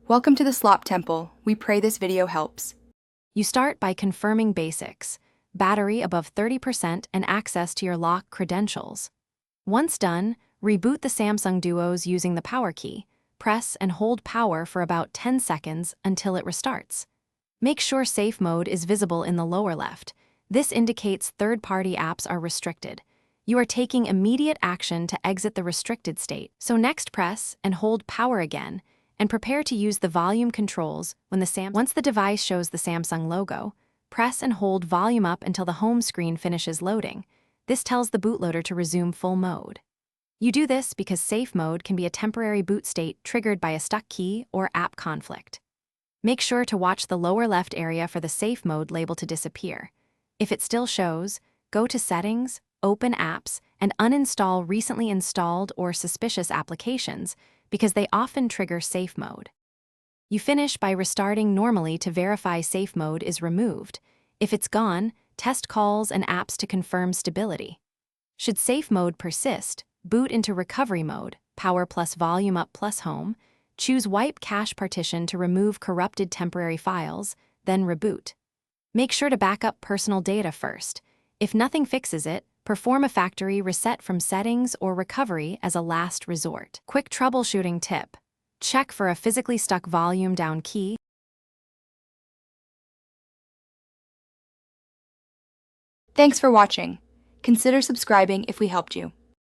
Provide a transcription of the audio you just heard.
Welcome to the Slop Temple. We pray this video helps. You start by confirming basics: battery above 30% and access to your lock credentials. Once done, reboot the Samsung Duos using the power key. Press and hold power for about 10 seconds until it restarts. Make sure safe mode is visible in the lower left. This indicates third-party apps are restricted. You are taking immediate action to exit the restricted state. So next, press and hold power again, and prepare to use the volume controls once the device shows the Samsung logo. Press and hold volume up until the home screen finishes loading. This tells the bootloader to resume full mode. You do this because safe mode can be a temporary boot state triggered by a stuck key or app conflict. Make sure to watch the lower left area for the safe mode label to disappear. If it still shows, go to Settings, Open Apps, and uninstall recently installed or suspicious applications because they often trigger safe mode. You finish by restarting normally to verify safe mode is removed. If it's gone, test calls and apps to confirm stability. Should safe mode persist, boot into recovery mode, power plus volume up plus home, choose wipe cache partition to remove corrupted temporary files, then reboot. Make sure to back up personal data first. If nothing fixes it, perform a factory reset from settings or recovery as a last resort. Quick troubleshooting tip: check for a physically stuck volume down key. Thanks for watching. Consider subscribing if we helped you.